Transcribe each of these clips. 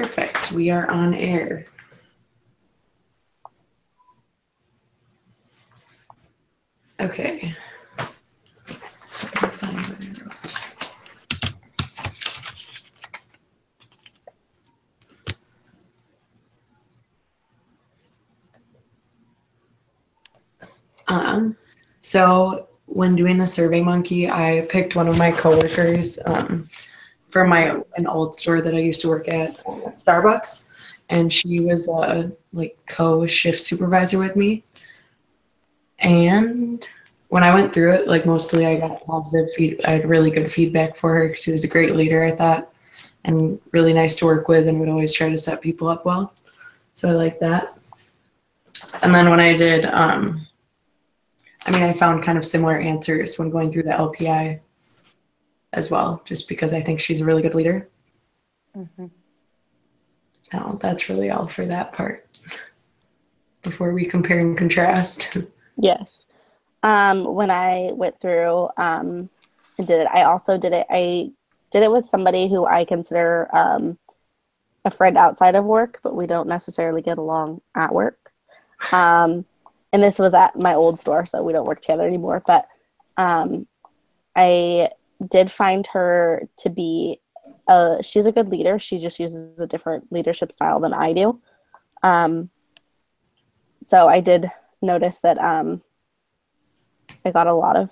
Perfect. We are on air. Okay. So when doing the Survey Monkey, I picked one of my coworkers from an old store that I used to work at Starbucks, and she was a co-shift supervisor with me. And when I went through it, mostly I got positive I had really good feedback for her because she was a great leader, I thought, and really nice to work with, and would always try to set people up well. So I like that. And then when I did, I found kind of similar answers when going through the LPI as well, just because I think she's a really good leader. Mm-hmm. Now, that's really all for that part. Before we compare and contrast. Yes. When I went through and did it, I did it with somebody who I consider a friend outside of work, but we don't necessarily get along at work. And this was at my old store, so we don't work together anymore. But I did find her to be she's a good leader. She just uses a different leadership style than I do. So I did notice that I got a lot of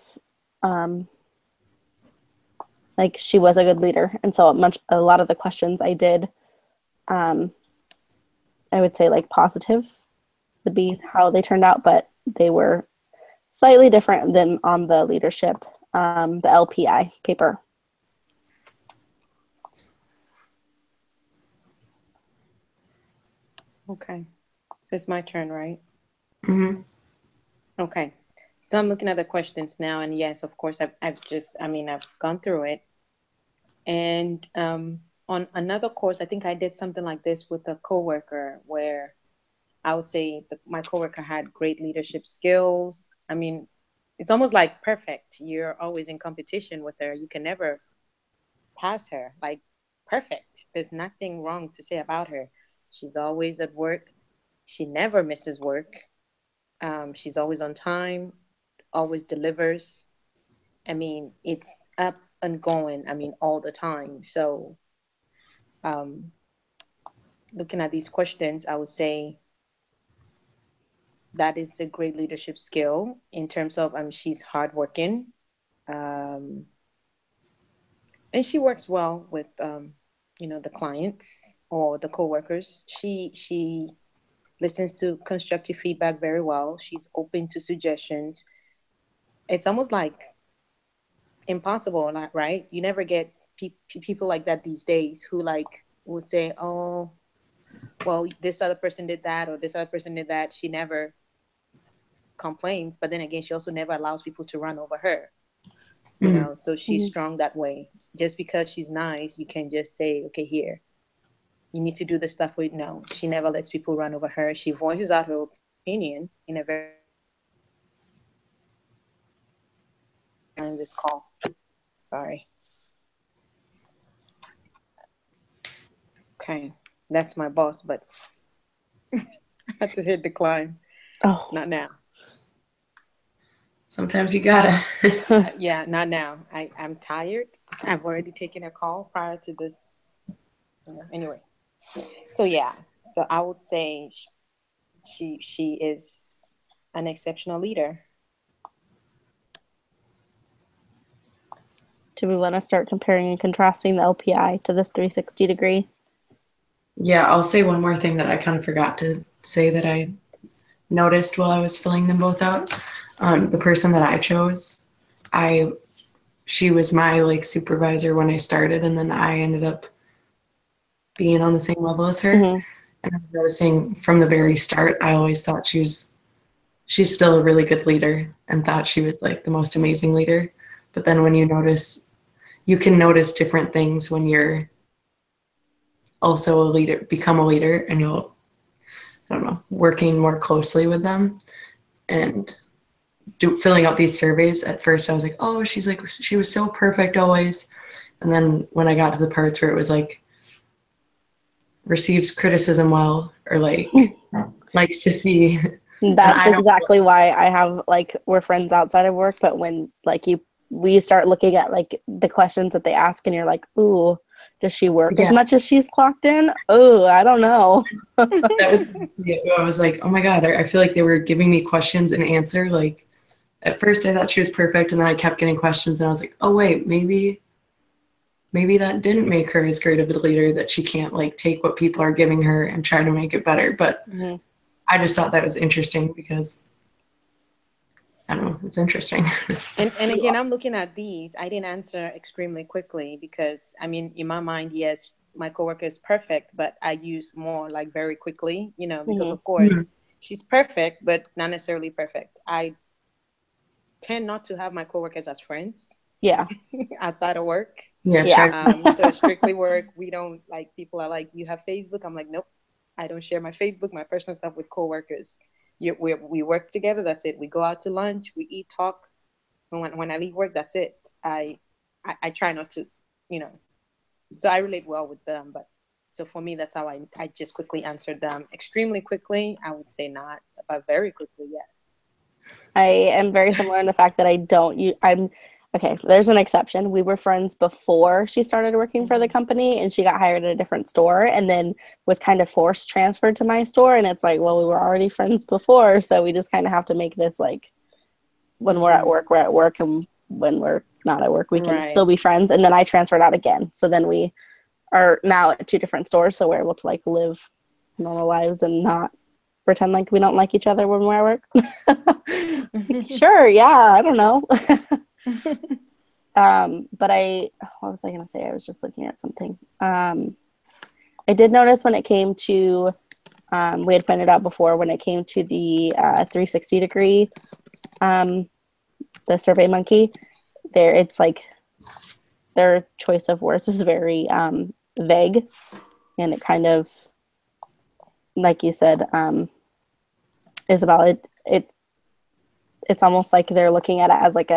she was a good leader, and so a lot of the questions I did, I would say positive would be how they turned out, but they were slightly different than on the leadership, the LPI paper. Okay, so it's my turn, right? Mm-hmm. Okay, so I'm looking at the questions now, and yes, of course, I've gone through it, and on another course, I think I did something like this with a coworker where I would say my coworker had great leadership skills. It's almost like perfect. You're always in competition with her. You can never pass her. Like perfect. There's nothing wrong to say about her. She's always at work. She never misses work. She's always on time, always delivers. It's up and going, all the time. So looking at these questions, I would say that is a great leadership skill in terms of she's hardworking, and she works well with the clients or the coworkers. She listens to constructive feedback very well. She's open to suggestions. It's almost like impossible, right? You never get people like that these days who will say, oh, well, this other person did that or this other person did that. She never complains, but then again, she also never allows people to run over her. So she's strong that way. Just because she's nice, you can just say, okay, here, you need to do the stuff with. No, she never lets people run over her. She voices out her opinion in a very in this call. Sorry. Okay, that's my boss, but I had to hit decline. Oh, not now. Sometimes you gotta. Yeah, not now. I'm tired. I've already taken a call prior to this. Anyway, so yeah. So I would say she is an exceptional leader. Do we want to start comparing and contrasting the LPI to this 360 degree? Yeah, I'll say one more thing that I kind of forgot to say that I noticed while I was filling them both out. The person that I chose, she was my supervisor when I started, and then I ended up being on the same level as her. Mm-hmm. And I was noticing from the very start, I always thought she's still a really good leader and thought she was the most amazing leader. But then when you can notice different things when you're also a leader, become a leader, and you'll, working more closely with them and filling out these surveys. At first I was like, oh, she was so perfect always. And then when I got to the parts where it was receives criticism well, or like likes to see. And That's I don't. exactly why I have like we're friends outside of work, but when like we start looking at like the questions that they ask and you're like, ooh, does she work as Yeah, much as she's clocked in? Oh, I don't know. that was. Yeah, I was like, oh my god, I feel like they were giving me questions and answer. Like at first, I thought she was perfect, and then I kept getting questions, and I was like, oh wait, maybe that didn't make her as great of a leader, that she can't like take what people are giving her and try to make it better. But Mhm. I just thought that was interesting because I don't know, it's interesting. And again, I'm looking at these. I didn't answer extremely quickly because I mean, in my mind, yes, my coworker is perfect, but I used more like very quickly, because Mhm. of course she's perfect, but not necessarily perfect. I tend not to have my coworkers as friends Yeah. outside of work. Yeah, Yeah. try. So strictly work. We don't like people are like, you have Facebook. I'm like, nope, I don't share my Facebook, my personal stuff with coworkers. We work together. That's it. We go out to lunch. We eat, talk. When I leave work, that's it. I try not to, you know. So I relate well with them. But so for me, that's how I just quickly answered them. Extremely quickly, I would say not, but very quickly, yes. I am very similar in the fact that I don't you I'm okay, there's an exception. We were friends before she started working for the Mhm. company and she got hired at a different store and then was kind of forced transferred to my store and it's like, well, we were already friends before, so we just kind of have to make this like when Mhm. we're at work and when we're not at work, we can still Right. be friends and then I transferred out again. So then we are now at two different stores, so we're able to like live normal lives and not pretend like we don't like each other when we're at work. Like, sure, yeah, I don't know. But what was I going to say? I was just looking at something. I did notice when it came to, we had pointed out before, when it came to the 360-degree, um, the Survey Monkey, there it's like their choice of words is very vague, and it kind of, like you said, Isabel, it's almost like they're looking at it as like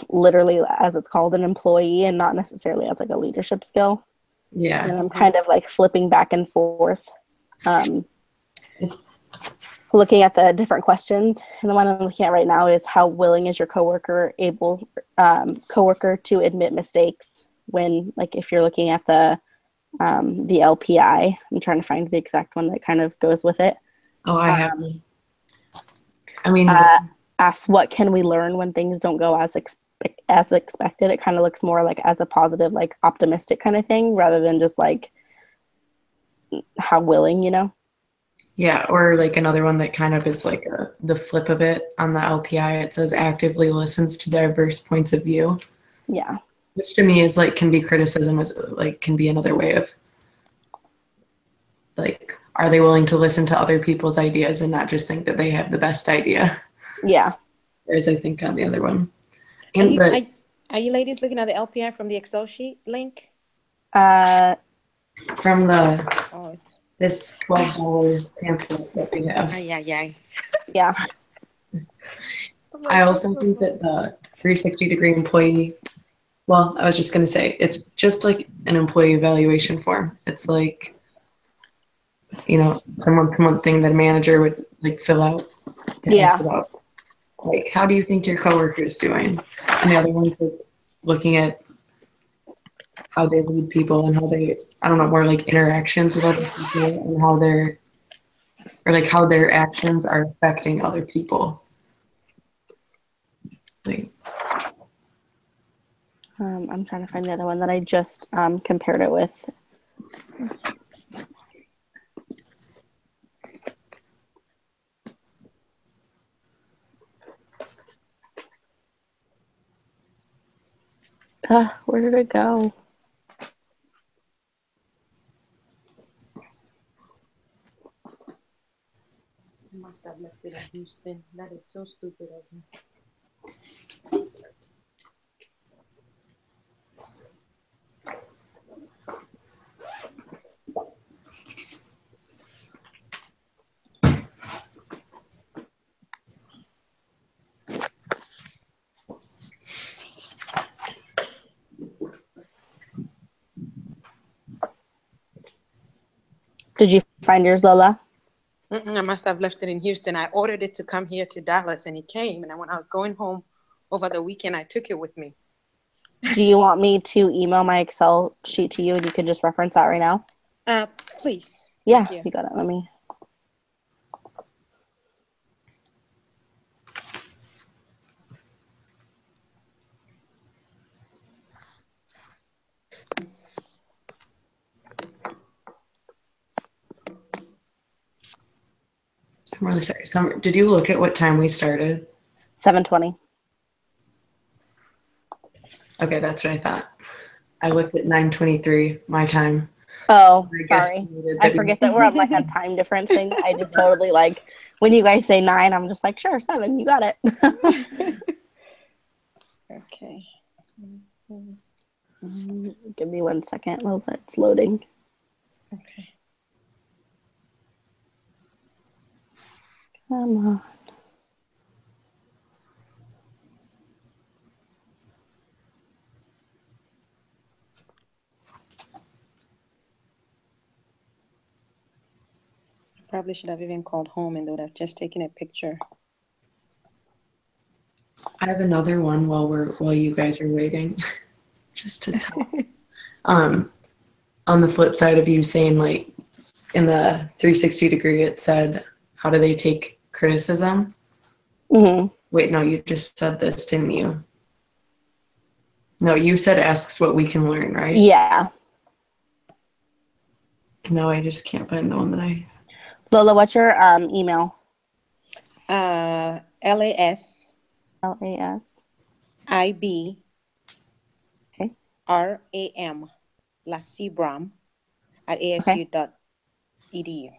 literally as it's called an employee and not necessarily as like a leadership skill. And Yeah. I'm kind of like flipping back and forth, um, looking at the different questions. And the one I'm looking at right now is how willing is your coworker to admit mistakes when, like, if you're looking at the LPI. I'm trying to find the exact one that kind of goes with it. Oh, I have. Um, I mean, uh, Asks what can we learn when things don't go as expected. It kind of looks more like as a positive, like optimistic kind of thing, rather than just like how willing, you know? yeah, or like another one that kind of is like the flip of it on the LPI. It says actively listens to diverse points of view, Yeah, which to me is like can be criticism, as like can be another way of like, are they willing to listen to other people's ideas and not just think that they have the best idea? yeah. Whereas I think on the other one. Are And you the are, are you ladies looking at the LPI from the Excel sheet link? Uh, from the Oh, it's this $12 pamphlet that we have. ay ay ay. yeah, I'm I like, also what's think up? that the 360-degree employee, well, I was just going to say, it's just like an employee evaluation form. It's like, the month-to-month thing that a manager would like fill out to ask yeah, about, like, how do you think your coworker is doing? And the other one's like looking at how they lead people and how they, I don't know, more like interactions with other people and how their actions are affecting other people. Like, I'm trying to find the other one that I just compared it with. Where did it go? I must have left it in Houston. That is so stupid of me. Did you find yours, Lola? I must have left it in Houston. I ordered it to come here to Dallas, and it came. And when I was going home over the weekend, I took it with me. Do you want me to email my Excel sheet to you and you can just reference that right now? Please. Yeah, Thank you. you got it. Let me. I'm really sorry. Summer, did you look at what time we started? 7:20. Okay, that's what I thought. I looked at 9:23 my time. Oh, I guess sorry. I forget that we're on like a time difference thing. I just totally like when you guys say 9, I'm just like, sure, 7, you got it. Okay. Give me 1 second while that's loading. Okay. Come on. Probably should have even called home and they would have just taken a picture. I have another one while you guys are waiting, just to tell. On the flip side of you saying like in the 360 degree, it said, "How do they take criticism?" Mm-hmm. Wait, no, you just said this, didn't you? No, you said asks what we can learn, right? Yeah. No, I just can't find the one that I. Lola, what's your email? LAS LAS. IB Okay. RAM Lasibram at Okay. asu.edu.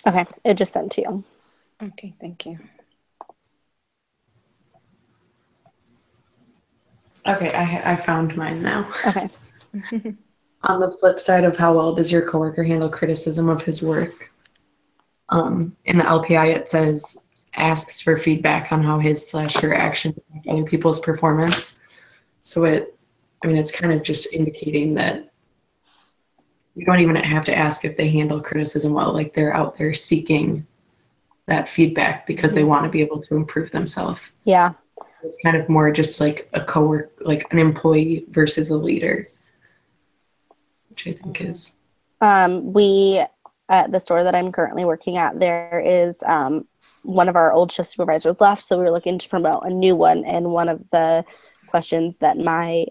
Okay, it just sent to you. Okay, thank you. Okay, I found mine now. Okay. On the flip side of how well does your coworker handle criticism of his work? In the LPI, it says asks for feedback on how his/her actions affect other people's performance. So it's kind of just indicating that you don't even have to ask if they handle criticism well. Like they're out there seeking that feedback because they want to be able to improve themselves. Yeah. It's kind of more just like a coworker, like an employee versus a leader, which I think is. We at the store that I'm currently working at, there is one of our old shift supervisors left, so we were looking to promote a new one. And one of the questions that my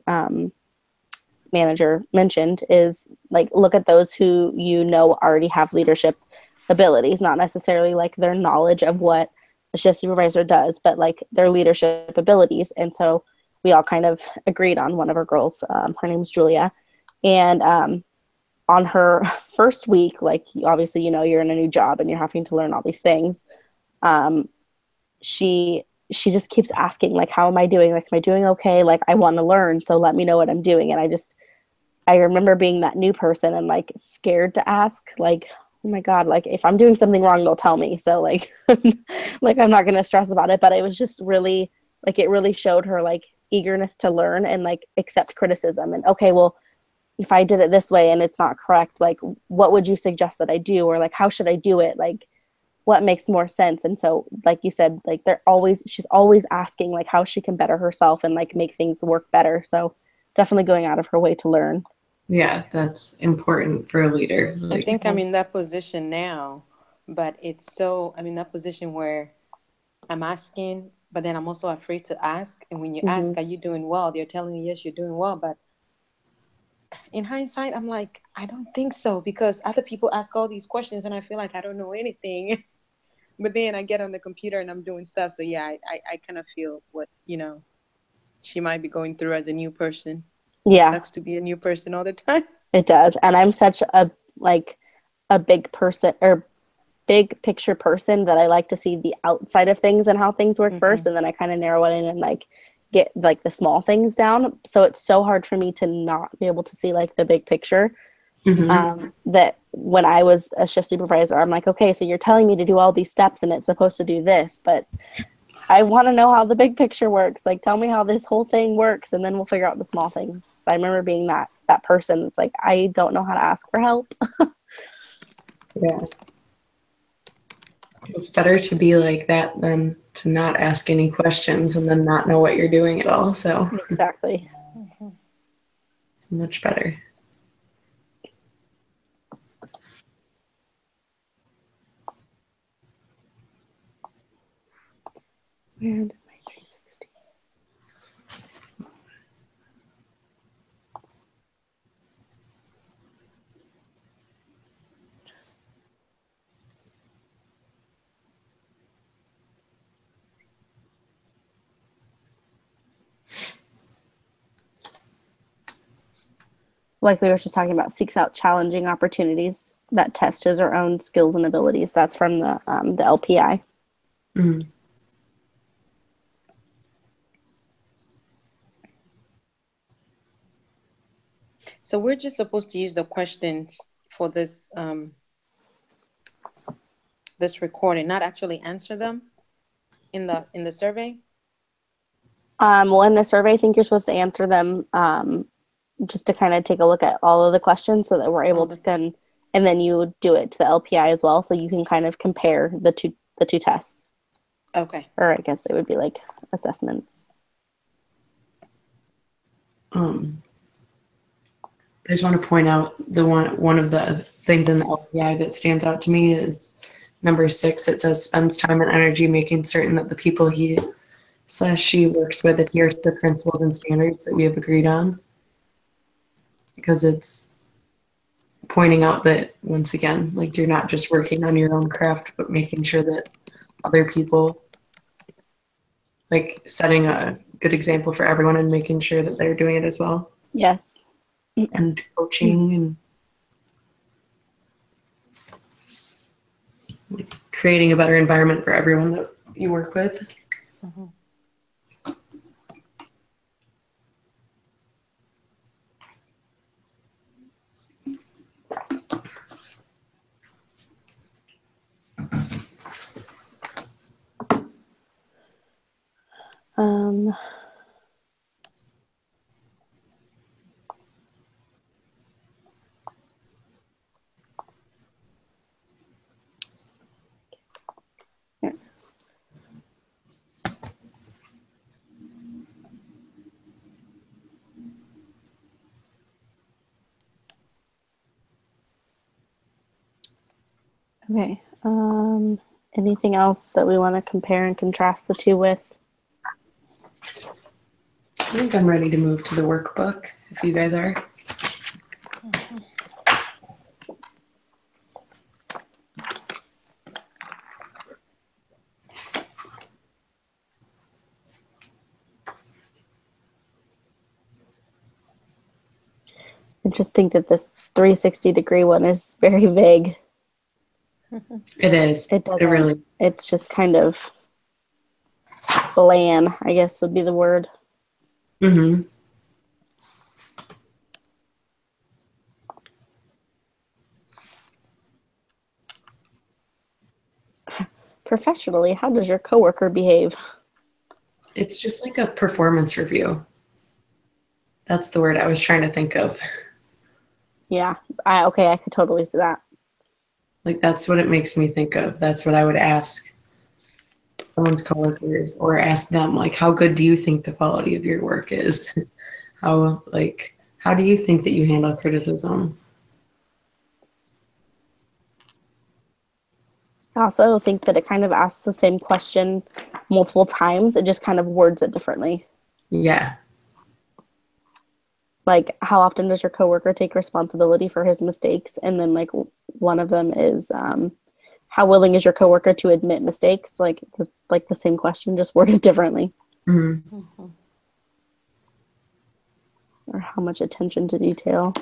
manager mentioned is like, look at those who you know already have leadership abilities, not necessarily like their knowledge of what a shift supervisor does, but like their leadership abilities. And so we all kind of agreed on one of our girls. Her name's Julia, and on her first week, like obviously, you know, you're in a new job and you're having to learn all these things. She just keeps asking, like, how am I doing? Like, am I doing okay? Like, I want to learn, so let me know what I'm doing. And I remember being that new person and like scared to ask, like, oh my God, like if I'm doing something wrong, they'll tell me. So like, like I'm not going to stress about it, but it was just really, like, it really showed her like eagerness to learn and like accept criticism and, okay, well, if I did it this way and it's not correct, like what would you suggest that I do? Or like, how should I do it? Like what makes more sense? And so, like you said, like she's always asking like how she can better herself and like make things work better. So definitely going out of her way to learn. Yeah, that's important for a leader. I think I'm in that position now, but I'm in that position where I'm asking but then I'm also afraid to ask. And when you Mm-hmm. ask, are you doing well? They're telling you, yes, you're doing well. But in hindsight, I'm like, I don't think so, because other people ask all these questions and I feel like I don't know anything. But then I get on the computer and I'm doing stuff. So yeah, I kind of feel what, she might be going through as a new person. It Yeah, sucks to be a new person all the time. it does. And I'm such a big person, or big picture person, that I like to see the outside of things and how things work first, and then I kind of narrow it in and like get like the small things down. So it's so hard for me to not be able to see like the big picture. That when I was a shift supervisor, I'm like, okay, so you're telling me to do all these steps and it's supposed to do this, but I want to know how the big picture works. Like, tell me how this whole thing works, and then we'll figure out the small things. So I remember being that person. It's like, I don't know how to ask for help. Yeah. It's better to be like that than to not ask any questions and then not know what you're doing at all. So Exactly. it's much better. Where did my 360? Like we were just talking about, seeks out challenging opportunities that test his or own skills and abilities. That's from the LPI. Mm-hmm. So we're just supposed to use the questions for this recording, not actually answer them in the survey. Well, in the survey, I think you're supposed to answer them, just to kind of take a look at all of the questions so that we're able to and then you do it to the LPI as well, so you can kind of compare the two tests. Okay. Or I guess it would be like assessments. I just want to point out one of the things in the LPI that stands out to me is number 6. It says spends time and energy making certain that the people he/she works with adhere to the principles and standards that we have agreed on. Because it's pointing out that, once again, like, you're not just working on your own craft, but making sure that other people, like, setting a good example for everyone and making sure that they're doing it as well. Yes. And coaching and creating a better environment for everyone that you work with. Mm-hmm. Yeah. Okay. Anything else that we want to compare and contrast the two with? I think I'm ready to move to the workbook, if you guys are. I just think that this 360-degree one is very vague. It is. It doesn't. It really. It's just kind of bland, I guess would be the word. Mm-hmm. Professionally, how does your coworker behave? It's just like a performance review. That's the word I was trying to think of. Yeah. I could totally see that. Like, that's what it makes me think of. That's what I would ask someone's coworkers, or ask them, like, how good do you think the quality of your work is? How do you think that you handle criticism? I also think that it kind of asks the same question multiple times. It just kind of words it differently. Yeah. Like, how often does your coworker take responsibility for his mistakes? And then, like, one of them is, how willing is your coworker to admit mistakes? Like, it's like the same question, just worded differently. Mm-hmm. Or how much attention to detail.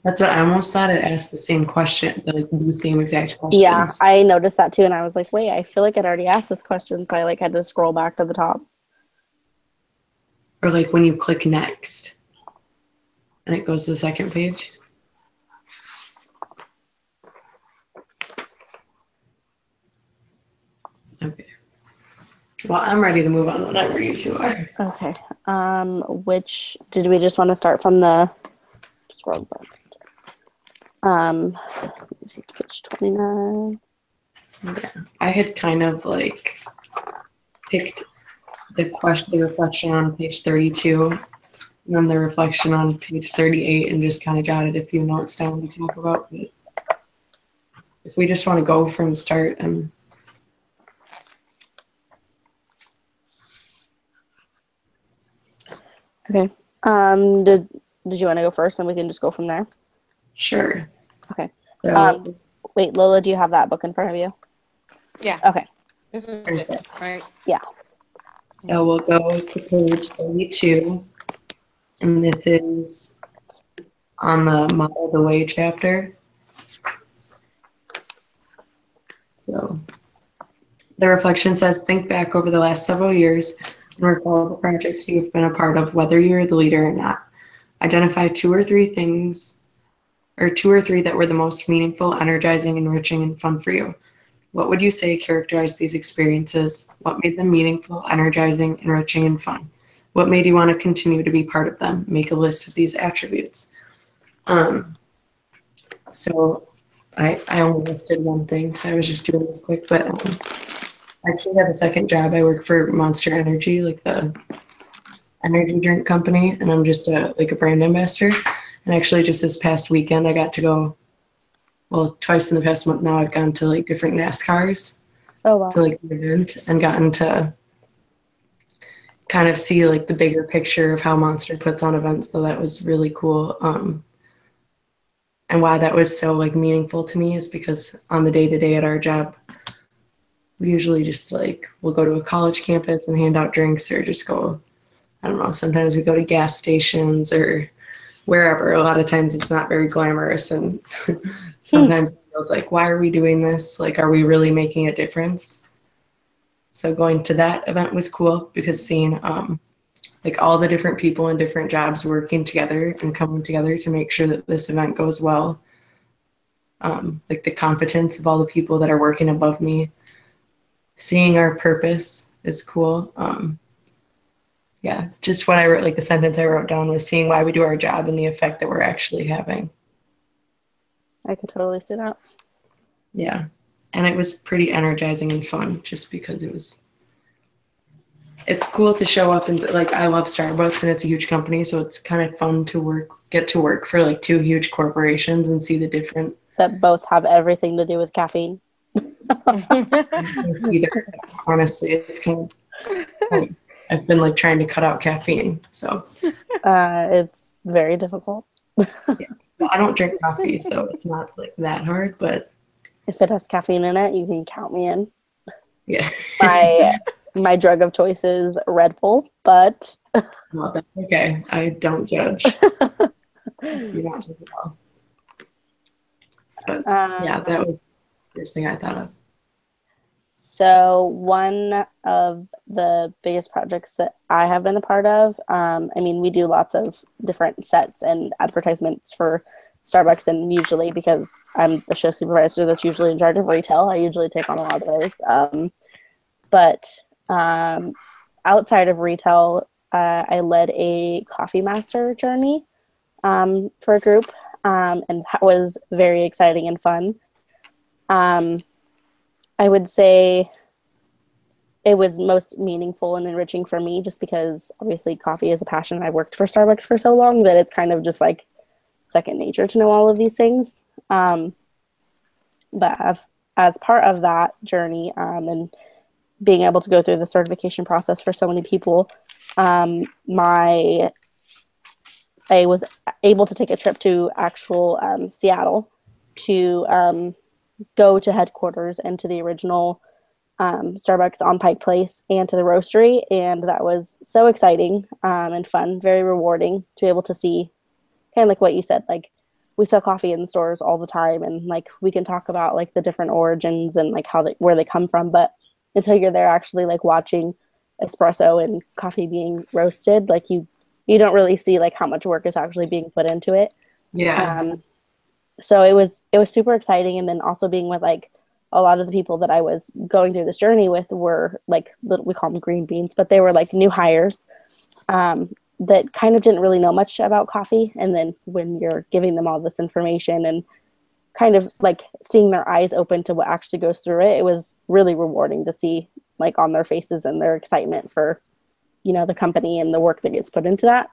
That's what I almost thought it asked the same question, like the same exact questions. Yeah, I noticed that too, and I was like, wait, I feel like I'd already asked this question, so I like had to scroll back to the top. Or like when you click next and it goes to the second page. Okay. Well, I'm ready to move on whenever you two are. Okay. Which did we just want to start from the scroll back? Page 29. Yeah. I had kind of like picked the reflection on page 32, and then the reflection on page 38, and just kind of jotted a few notes down to talk about. But if we just want to go from the start and Okay. Did you want to go first, and we can just go from there? sure. Okay. So, Wait, Lola, do you have that book in front of you? Yeah. Okay. This is it, right? Yeah. so we'll go to page 32, and this is on the Model the Way chapter. So the reflection says, think back over the last several years and recall the projects you've been a part of, whether you're the leader or not. Identify two or three that were the most meaningful, energizing, enriching, and fun for you. What would you say characterized these experiences? What made them meaningful, energizing, enriching, and fun? What made you want to continue to be part of them? Make a list of these attributes. So I only listed one thing, so I was just doing this quick, but I actually have a second job. I work for Monster Energy, like the energy drink company, and I'm just a brand ambassador. And actually just this past weekend I got to go, well, twice in the past month now I've gone to like different NASCARs Oh, wow. to like the event and gotten to kind of see like the bigger picture of how Monster puts on events. So that was really cool. And why that was so like meaningful to me is because on the day-to-day at our job, we usually just like we'll go to a college campus and hand out drinks, or just go, I don't know, sometimes we go to gas stations or wherever. A lot of times it's not very glamorous, and sometimes it feels like, why are we doing this? Like, are we really making a difference? So going to that event was cool because seeing like all the different people in different jobs working together and coming together to make sure that this event goes well. Like the competence of all the people that are working above me, seeing our purpose is cool. Yeah, just what I wrote, like the sentence I wrote down was seeing why we do our job and the effect that we're actually having. I could totally see that. Yeah. And it was pretty energizing and fun just because it's cool to show up and like, I love Starbucks and it's a huge company. So it's kind of fun to get to work for like two huge corporations and see the different. That both have everything to do with caffeine. Either, honestly, it's kind of, I've been like trying to cut out caffeine. So It's very difficult. yeah. Well, I don't drink coffee, so it's not like that hard, but If it has caffeine in it, you can count me in. yeah. My drug of choice is Red Bull, but Well, that's okay. I don't judge. You don't judge at all. But yeah, that was the first thing I thought of. So one of the biggest projects that I have been a part of, I mean, we do lots of different sets and advertisements for Starbucks, and usually because I'm the show supervisor that's usually in charge of retail, I usually take on a lot of those. But outside of retail, I led a coffee master journey for a group, and that was very exciting and fun. I would say it was most meaningful and enriching for me just because obviously coffee is a passion. I worked for Starbucks for so long that it's kind of just like second nature to know all of these things. But as part of that journey, and being able to go through the certification process for so many people, my I was able to take a trip to actual Seattle to go to headquarters and to the original Starbucks on Pike Place and to the roastery. And that was so exciting and fun, very rewarding to be able to see kind of like what you said, like we sell coffee in stores all the time and like we can talk about like the different origins and like where they come from. But until you're there actually like watching espresso and coffee being roasted, like you don't really see like how much work is actually being put into it. Yeah. So it was super exciting. And then also being with like a lot of the people that I was going through this journey with were like we call them green beans, but they were like new hires that kind of didn't really know much about coffee. And then when you're giving them all this information and kind of like seeing their eyes open to what actually goes through it, it was really rewarding to see like on their faces and their excitement for, the company and the work that gets put into that.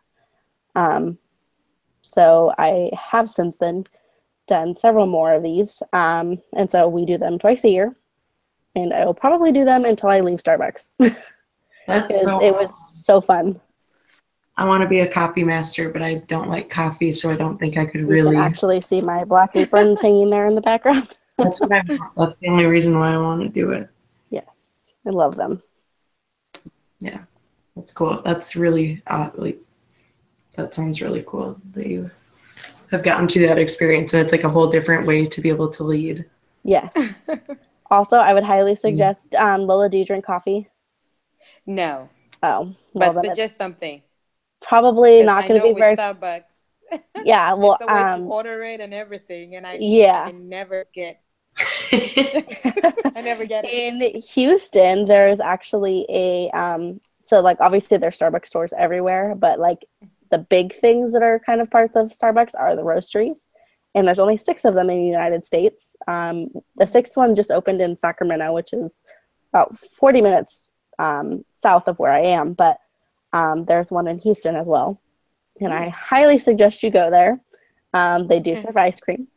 So I have since then done several more of these. And so we do them twice a year. And I will probably do them until I leave Starbucks. That's so It was so fun. I want to be a coffee master, but I don't like coffee, so I don't think I could You really. can actually see my black aprons hanging there in the background. That's what I want. That's the only reason why I want to do it. Yes, I love them. Yeah, that's cool. That's really that sounds really cool that you have gotten to that experience, and it's like a whole different way to be able to lead. Yes. Also, I would highly suggest, Lola, do you drink coffee? No. Oh, well, but suggest something. Probably not going to be with very. Starbucks. Yeah, well, it's a way to order it and everything, and I never get. I never get it. In Houston, there's actually a so like obviously there's Starbucks stores everywhere, but like the big things that are kind of parts of Starbucks are the roasteries, and there's only 6 of them in the United States. The 6th one just opened in Sacramento, which is about 40 minutes south of where I am, but there's one in Houston as well, and I highly suggest you go there. They do serve ice cream.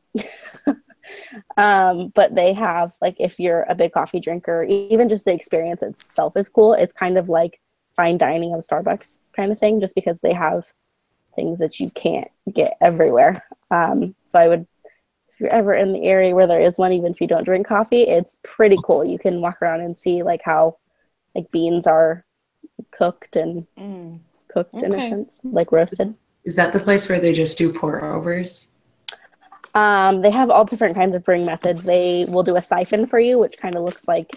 But they have, like, if you're a big coffee drinker, even just the experience itself is cool. It's kind of like fine dining of Starbucks kind of thing, just because they have things that you can't get everywhere. So I would, if you're ever in the area where there is one, even if you don't drink coffee, it's pretty cool. You can walk around and see like how like beans are cooked and cooked in a sense, like roasted. Is that the place where they just do pour overs? They have all different kinds of brewing methods. They will do a siphon for you, which kind of looks like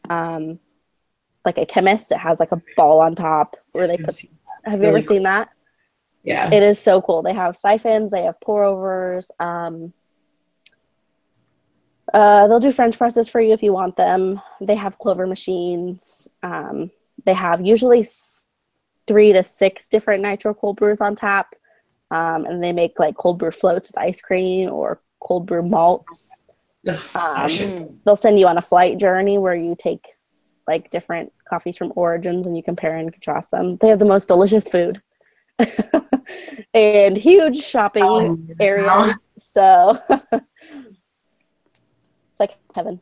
a chemist. It has like a ball on top where they put. Have you ever seen that? Yeah. It is so cool. They have siphons. They have pour overs. They'll do French presses for you if you want them. They have clover machines. They have usually 3 to 6 different nitro cold brews on tap. And they make like cold brew floats with ice cream or cold brew malts. They'll send you on a flight journey where you take like different coffees from origins and you compare and contrast them. They have the most delicious food and huge shopping areas. So it's like heaven.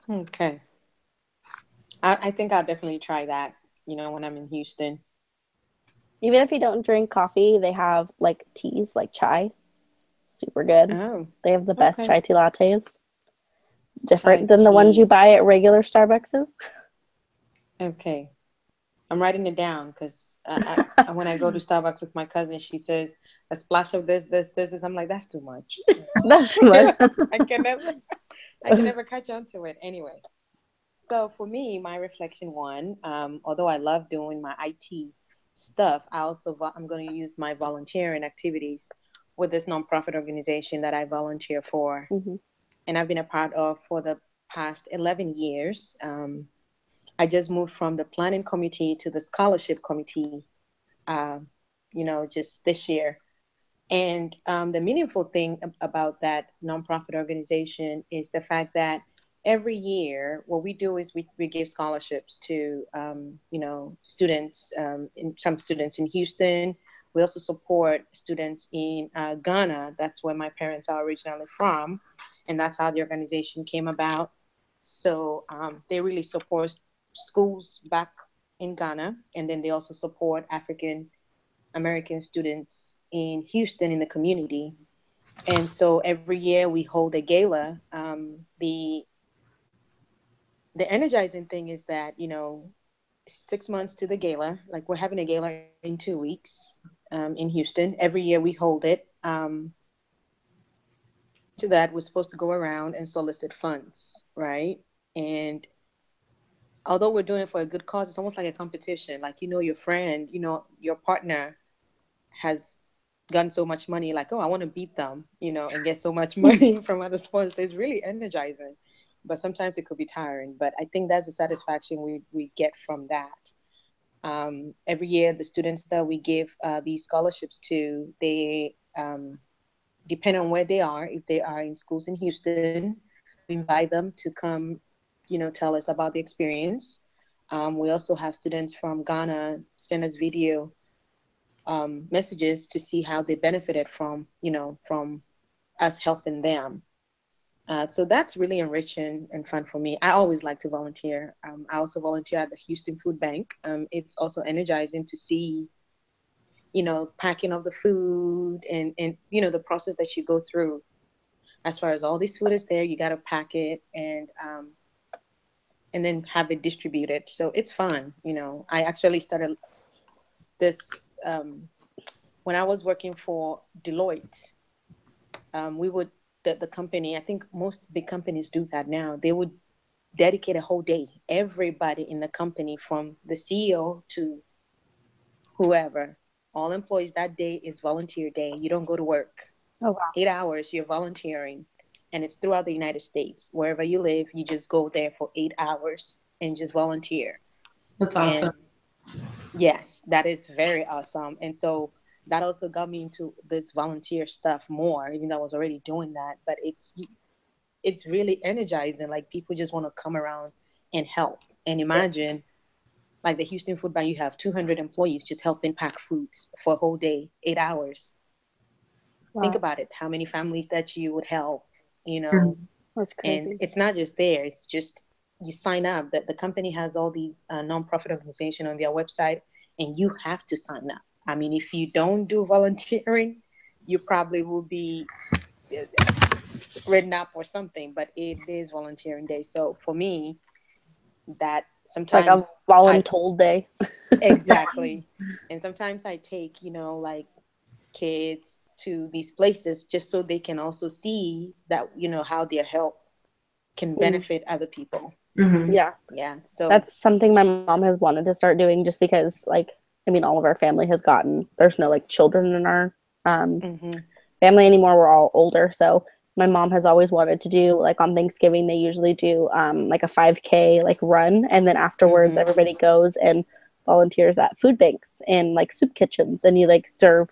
Okay. I think I'll definitely try that, when I'm in Houston. Even if you don't drink coffee, they have like teas, like chai. Super good. Oh, they have the best chai tea lattes. It's different chai than the ones tea. you buy at regular Starbucks. Okay. I'm writing it down because when I go to Starbucks with my cousin, she says a splash of this. I'm like, that's too much. That's too much. I can never catch on to it. Anyway, so for me, my reflection one, although I love doing my IT stuff, I'm going to use my volunteering activities with this nonprofit organization that I volunteer for, and I've been a part of for the past 11 years. I just moved from the planning committee to the scholarship committee, just this year. And the meaningful thing about that nonprofit organization is the fact that every year what we do is we give scholarships to, students, some students in Houston. We also support students in Ghana. That's where my parents are originally from, and that's how the organization came about. So they really support schools back in Ghana, and then they also support African American students in Houston in the community. And so every year we hold a gala. The energizing thing is that, 6 months to the gala, like we're having a gala in 2 weeks in Houston. Every year we hold it. To that, we're supposed to go around and solicit funds, right? And although we're doing it for a good cause, it's almost like a competition. Like, your friend, your partner has gotten so much money, like, oh, I want to beat them, and get so much money from other sponsors. It's really energizing, but sometimes it could be tiring. But I think that's the satisfaction we get from that. Every year, the students that we give these scholarships to, they depend on where they are. If they are in schools in Houston, we invite them to come, tell us about the experience. We also have students from Ghana send us video messages to see how they benefited from us helping them. So that's really enriching and fun for me. I always like to volunteer. I also volunteer at the Houston Food Bank. It's also energizing to see, packing of the food and the process that you go through. As far as all this food is there, you got to pack it and then have it distributed. So it's fun. I actually started this when I was working for Deloitte. The company, I think most big companies do that now. They would dedicate a whole day. Everybody in the company, from the CEO to whoever, all employees, that day is volunteer day. You don't go to work. Oh, wow. 8 hours, you're volunteering. And it's throughout the United States. Wherever you live, you just go there for 8 hours and just volunteer. That's awesome. And yes, that is very awesome. And so that also got me into this volunteer stuff more, even though I was already doing that. But it's really energizing. Like, people just want to come around and help. And imagine, like the Houston Food Bank, you have 200 employees just helping pack foods for a whole day, 8 hours. Wow. Think about it, how many families that you would help, That's crazy. And it's not just there. It's just you sign up. That the company has all these nonprofit organizations on their website, and you have to sign up. I mean, if you don't do volunteering, you probably will be written up or something. But it is volunteering day. So for me, that sometimes it's like a voluntold day. Exactly. And sometimes I take, like kids to these places just so they can also see that, how their help can benefit other people. Mm-hmm. Yeah. So that's something my mom has wanted to start doing, just because, like, I mean, all of our family has there's no like children in our family anymore. We're all older. So my mom has always wanted to do, like, on Thanksgiving, they usually do like a 5K like run. And then afterwards, everybody goes and volunteers at food banks and like soup kitchens. And you like serve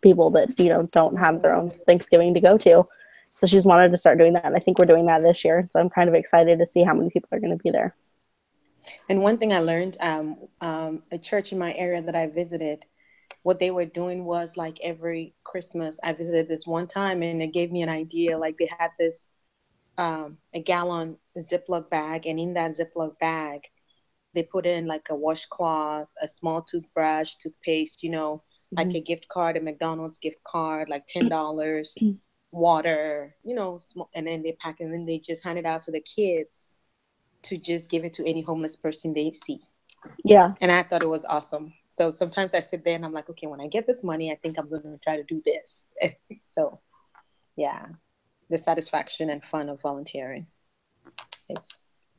people that, don't have their own Thanksgiving to go to. So she's wanted to start doing that. And I think we're doing that this year. So I'm kind of excited to see how many people are going to be there. And one thing I learned, a church in my area that I visited, what they were doing was, like, every Christmas, I visited this one time, and it gave me an idea. Like, they had this a gallon Ziploc bag, and in that Ziploc bag, they put in like a washcloth, a small toothbrush, toothpaste, like a gift card, a McDonald's gift card, like $10, water, and then they pack it, and then they just hand it out to the kids to just give it to any homeless person they see. Yeah. And I thought it was awesome. So sometimes I sit there and I'm like, okay, when I get this money, I think I'm going to try to do this. So yeah, the satisfaction and fun of volunteering. It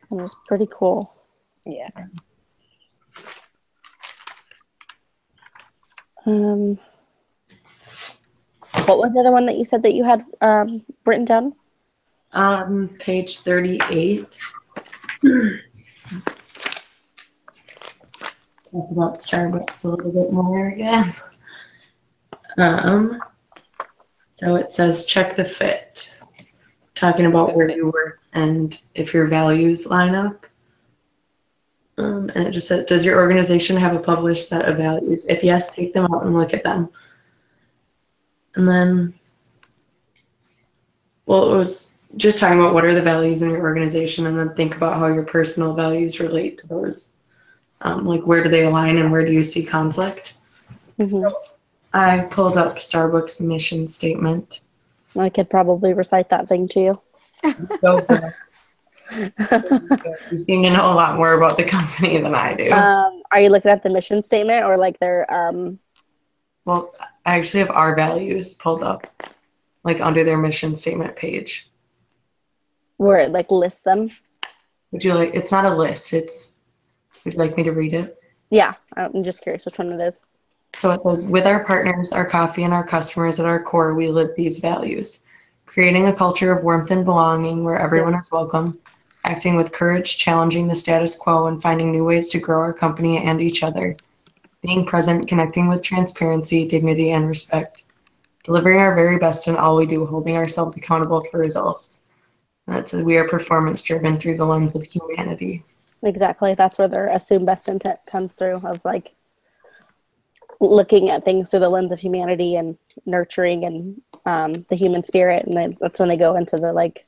was pretty cool. Yeah. What was the other one that you said that you had written down? Page 38. Talk about Starbucks a little bit more again. So it says check the fit. Talking about where you work and if your values line up. And it just said, does your organization have a published set of values? If yes, take them out and look at them. And then, well, it was just talking about what are the values in your organization, and then think about how your personal values relate to those. Like, where do they align and where do you see conflict? Mm-hmm. I pulled up Starbucks mission statement. I could probably recite that thing to you. Go for it. You seem to know a lot more about the company than I do. Are you looking at the mission statement or like their Well, I actually have our values pulled up, like under their mission statement page. where it like lists them? Would you like, it's not a list, would you like me to read it? Yeah, I'm just curious which one it is. So it says, with our partners, our coffee, and our customers at our core, we live these values. Creating a culture of warmth and belonging where everyone is welcome, acting with courage, challenging the status quo, and finding new ways to grow our company and each other. Being present, connecting with transparency, dignity, and respect. Delivering our very best in all we do, holding ourselves accountable for results. And it says, we are performance driven through the lens of humanity. Exactly. That's where their assumed best intent comes through, of like looking at things through the lens of humanity and nurturing and the human spirit. And then that's when they go into the like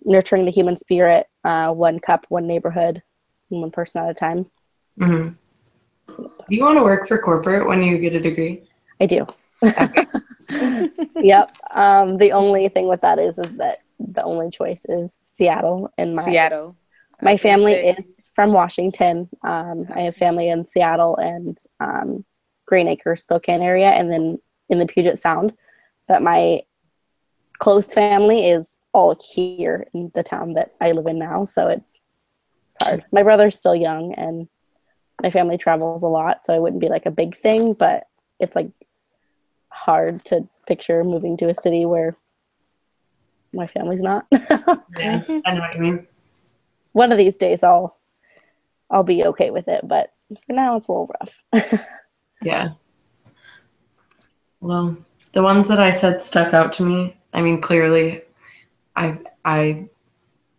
nurturing the human spirit, one cup, one neighborhood, one person at a time. Mm-hmm. Do you want to work for corporate when you get a degree? I do. Okay. Yep. The only thing with that is that the only choice is Seattle. And Seattle. my family is from Washington. I have family in Seattle and Green Acres, Spokane area, and then in the Puget Sound. But my close family is all here in the town that I live in now, so it's hard. My brother's still young, and my family travels a lot, so it wouldn't be like a big thing, but it's like hard to picture moving to a city where my family's not. Yeah, I know what you mean. One of these days I'll be okay with it, but for now it's a little rough. Yeah. Well, the ones that I said stuck out to me. I mean, clearly, I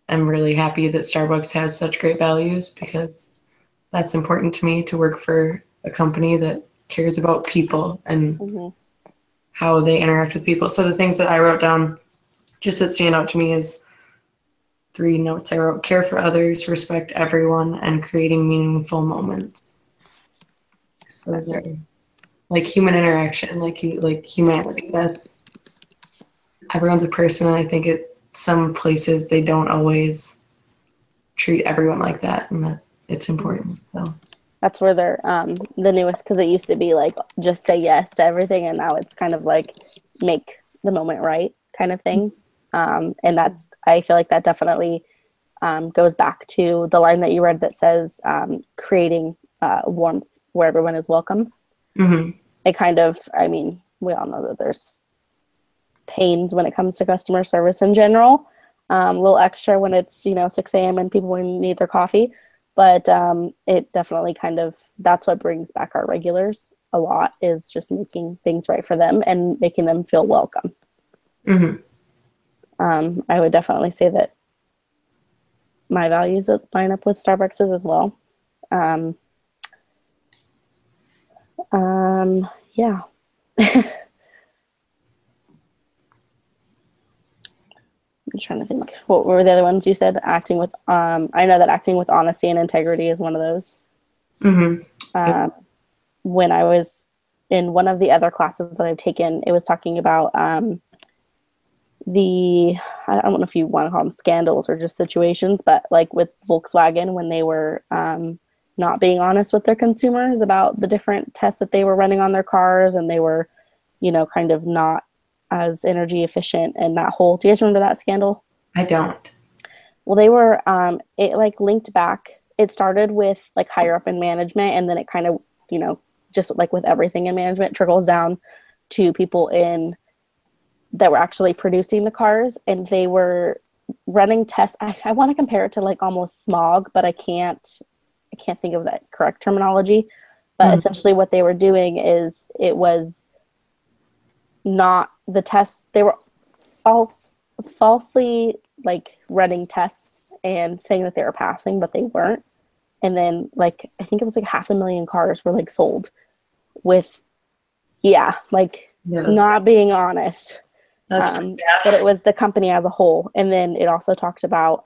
am really happy that Starbucks has such great values, because that's important to me, to work for a company that cares about people and Mm-hmm. how they interact with people. So the things that I wrote down just that stand out to me is 3 notes I wrote: care for others, respect everyone, and creating meaningful moments. So those are like human interaction, like humanity. That's, everyone's a person, and I think some places they don't always treat everyone like that, and that it's important. So That's where they're the newest, because it used to be like just say yes to everything, and now it's kind of like make the moment right kind of thing. And that's, I feel like that definitely goes back to the line that you read that says creating warmth where everyone is welcome. mm-hmm. It kind of, I mean, we all know that there's pains when it comes to customer service in general. A little extra when it's 6 a.m. and people need their coffee, but it definitely kind of, that's what brings back our regulars a lot, is just making things right for them and making them feel welcome. Mm-hmm. I would definitely say that my values line up with Starbucks's as well. Yeah. I'm trying to think. What were the other ones you said? Acting with, I know that acting with honesty and integrity is one of those. Mm-hmm. When I was in one of the other classes that I've taken, it was talking about I don't know if you want to call them scandals or just situations, but like with Volkswagen, when they were not being honest with their consumers about the different tests that they were running on their cars, and they were, kind of not as energy efficient and that whole, do you guys remember that scandal? I don't. Well, they were, it like linked back. It started with like higher up in management, and then it kind of, just like with everything in management, trickles down to people that were actually producing the cars, and they were running tests. I want to compare it to like almost smog, but I can't think of that correct terminology. But essentially what they were doing is, it was not the tests. They were falsely like running tests and saying that they were passing, but they weren't. And then like I think it was like 500,000 cars were like sold with like Yeah, not being honest. that's pretty bad. But it was the company as a whole. And then it also talked about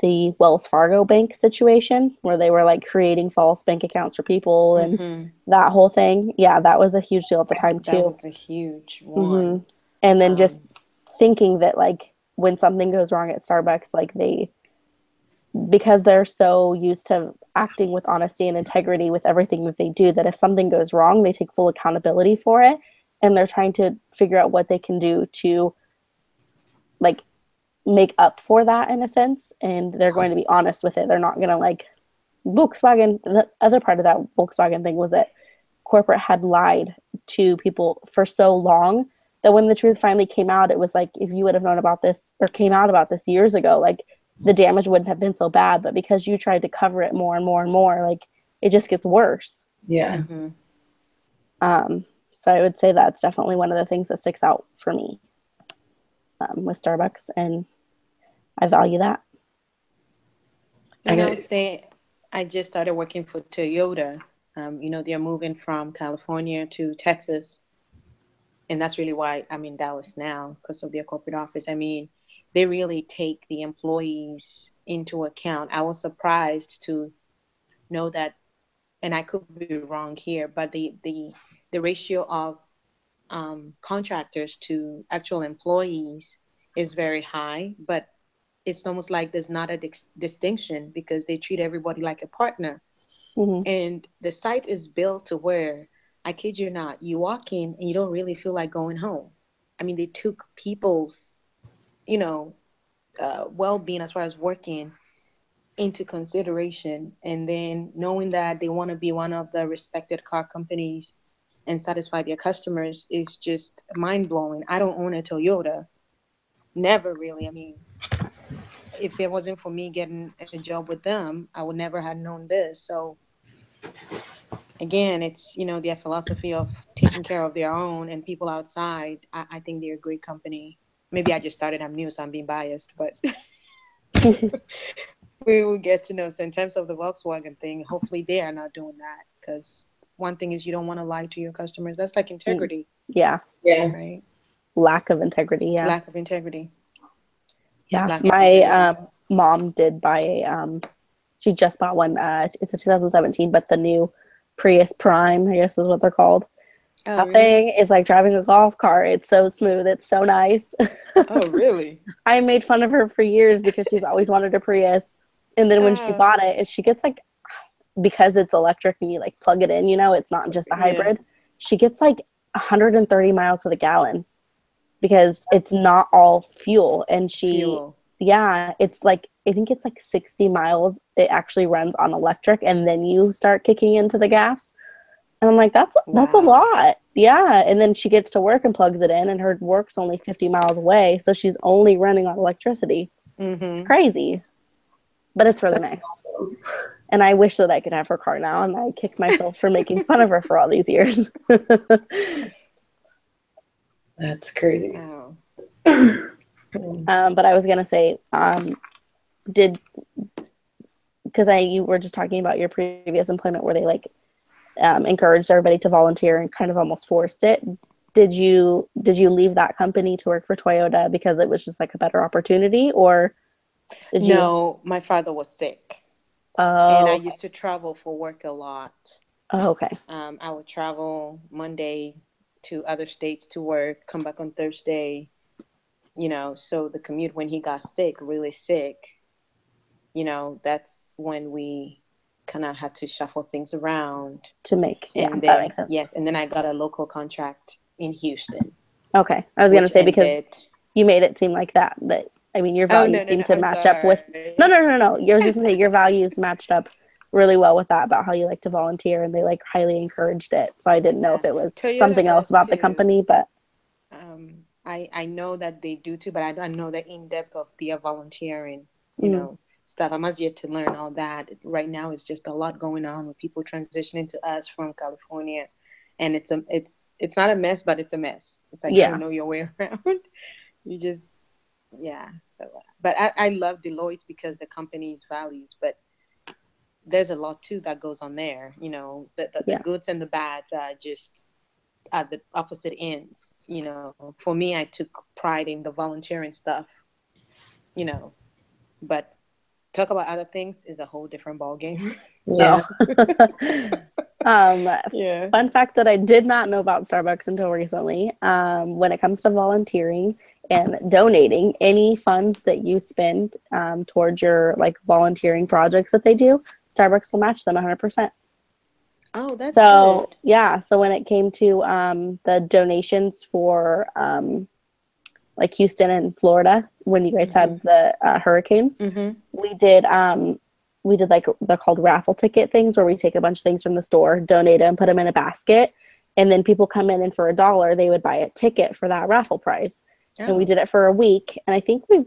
the Wells Fargo bank situation where they were like creating false bank accounts for people and that whole thing. Yeah, that was a huge deal at the time too. That was a huge one. And then just thinking that like when something goes wrong at Starbucks, like because they're so used to acting with honesty and integrity with everything that they do, that if something goes wrong, they take full accountability for it. And they're trying to figure out what they can do to like make up for that in a sense. And they're going to be honest with it. They're not going to like Volkswagen. The other part of that Volkswagen thing was that corporate had lied to people for so long that when the truth finally came out, it was like, if you would have known about this or came out about this years ago, like the damage wouldn't have been so bad. But because you tried to cover it more and more and more, like it just gets worse. Yeah. So I would say that's definitely one of the things that sticks out for me with Starbucks, and I value that. And I would say I just started working for Toyota. They're moving from California to Texas. And that's really why I'm in Dallas now, because of their corporate office. I mean, they really take the employees into account. I was surprised to know that, and I could be wrong here, but the ratio of contractors to actual employees is very high, but it's almost like there's not a distinction because they treat everybody like a partner. And the site is built to where, I kid you not, you walk in and you don't really feel like going home. I mean, they took people's, well-being as far as working into consideration. And then knowing that they want to be one of the respected car companies and satisfy their customers is just mind-blowing. I don't own a Toyota. Never really. I mean, if it wasn't for me getting a job with them, I would never have known this. So again, it's, their philosophy of taking care of their own and people outside. I think they're a great company. Maybe I just started, I'm new, so I'm being biased, but we will get to know. So in terms of the Volkswagen thing, hopefully they are not doing that, because one thing is you don't want to lie to your customers. That's like integrity. Yeah. Right. Lack of integrity. Yeah. Lack of integrity. Yeah. My mom did buy she just bought one. It's a 2017, but the new Prius Prime, I guess is what they're called. That thing is like driving a golf cart. It's so smooth. It's so nice. Oh, really? I made fun of her for years because she's always wanted a Prius. And then when she bought it, she gets like, because it's electric and you like plug it in, it's not just a hybrid. She gets like 130 miles to the gallon because it's not all fuel. And it's like, I think it's like 60 miles. It actually runs on electric and then you start kicking into the gas. And I'm like, that's a lot. Yeah. And then she gets to work and plugs it in, and her work's only 50 miles away. So she's only running on electricity. It's crazy. But it's really nice. And I wish that I could have her car now. And I kick myself for making fun of her for all these years. That's crazy. Wow. But I was going to say, because you were just talking about your previous employment where they like encouraged everybody to volunteer and kind of almost forced it. Did you leave that company to work for Toyota because it was just like a better opportunity, or did you? No, my father was sick. And I used to travel for work a lot. Oh, okay. I would travel Monday to other states to work, come back on Thursday, so the commute when he got sick, really sick, that's when we kind of had to shuffle things around to make, and that makes sense. Yes, and then I got a local contract in Houston. Okay, I was going to say because you made it seem like that, but I mean your values seem to match up with. No. I was just going to say your values matched up really well with that about how you like to volunteer, and they like highly encouraged it. So I didn't know if it was Toyota something else about the company, but I know that they do too, but I don't know the in depth of their volunteering, stuff. I'm as yet to learn all that. Right now, it's just a lot going on with people transitioning to us from California, and it's not a mess, but it's a mess. It's like you don't know your way around. You just So, but I love Deloitte because the company's values. But there's a lot too that goes on there. The Yeah. goods and the bads are just at the opposite ends. For me, I took pride in the volunteering stuff. But talk about other things is a whole different ball game. Yeah. Yeah. Fun fact that I did not know about Starbucks until recently. When it comes to volunteering and donating, any funds that you spend towards your like volunteering projects that they do, Starbucks will match them 100%. Oh, that's So good. yeah, so when it came to the donations for like Houston and Florida, when you guys had the hurricanes, we did like they're called raffle ticket things where we take a bunch of things from the store, donate them, put them in a basket, and then people come in and for $1 they would buy a ticket for that raffle prize. And we did it for a week, and I think we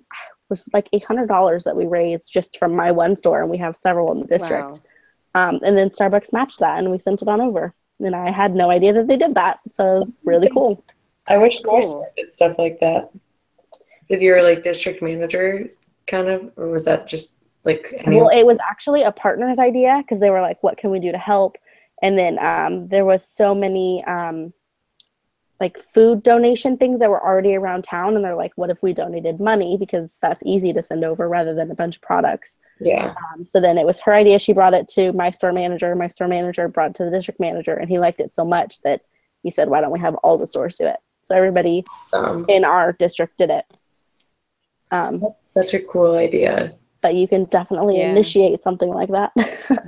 was like $800 that we raised just from my one store, and we have several in the district. Wow. And then Starbucks matched that, and we sent it on over. And I had no idea that they did that, so it was really cool. I wish more Cool. stores did stuff like that. Did your like district manager kind of, or was that just like Well, it was actually a partner's idea because they were like, "What can we do to help?" And then there was so many like food donation things that were already around town, and they're like, "What if we donated money because that's easy to send over rather than a bunch of products?" Yeah. So then it was her idea. She brought it to my store manager. My store manager brought it to the district manager, and he liked it so much that he said, "Why don't we have all the stores do it?" So everybody in our district did it. That's such a cool idea. But you can definitely initiate something like that.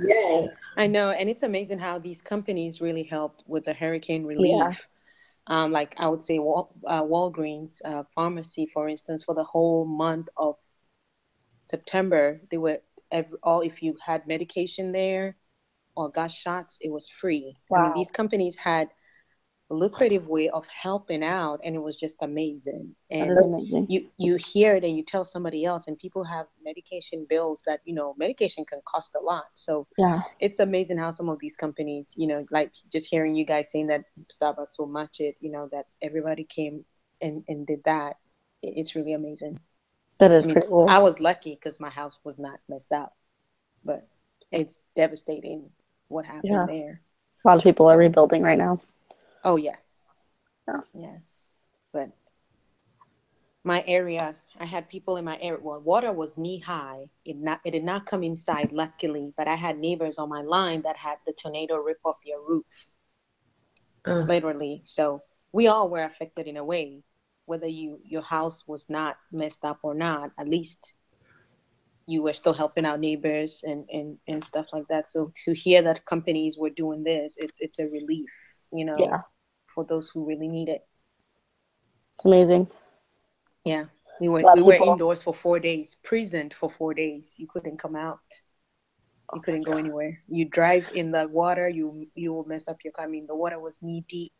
Yeah. I know, and it's amazing how these companies really helped with the hurricane relief. Like I would say Walgreens pharmacy, for instance, for the whole month of September, they were if you had medication there or got shots, it was free. Wow. I mean, these companies had a lucrative way of helping out, and it was just amazing. And that is amazing. you hear it and you tell somebody else, and people have medication bills that medication can cost a lot. So yeah, it's amazing how some of these companies, like just hearing you guys saying that Starbucks will match it, that everybody came and did that. It's really amazing. that is pretty cool. I was lucky because my house was not messed up, but it's devastating what happened there. A lot of people are rebuilding right now. Oh, yes. Yeah. Yes. But my area, I had people in my area. Well, water was knee high. It did not come inside, luckily, but I had neighbors on my line that had the tornado rip off their roof, literally. So we all were affected in a way, whether your house was not messed up or not. At least you were still helping out neighbors and stuff like that. So to hear that companies were doing this, it's a relief, for those who really need it. It's amazing. Yeah. We were indoors for 4 days, prisoned for 4 days. You couldn't come out. You couldn't go anywhere. You drive in the water, you will mess up your car. I mean, the water was knee deep.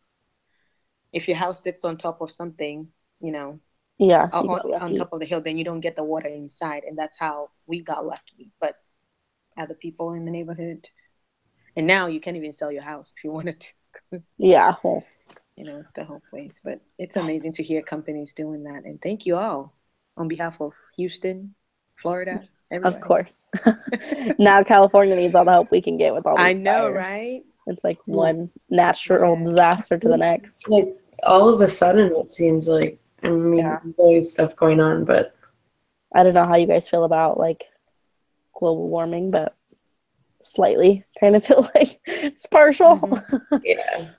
If your house sits on top of something, on top of the hill, then you don't get the water inside. And that's how we got lucky. But other people in the neighborhood, and now you can't even sell your house if you wanted to. Yeah. The whole place. But it's amazing to hear companies doing that. And thank you all on behalf of Houston, Florida, everybody. Of course. Now California needs all the help we can get with all these I know, fires. right? It's like one natural disaster to the next. Like all of a sudden, it seems like, I mean, there's always stuff going on, but I don't know how you guys feel about like global warming, but slightly kind of feel like it's partial. Yeah.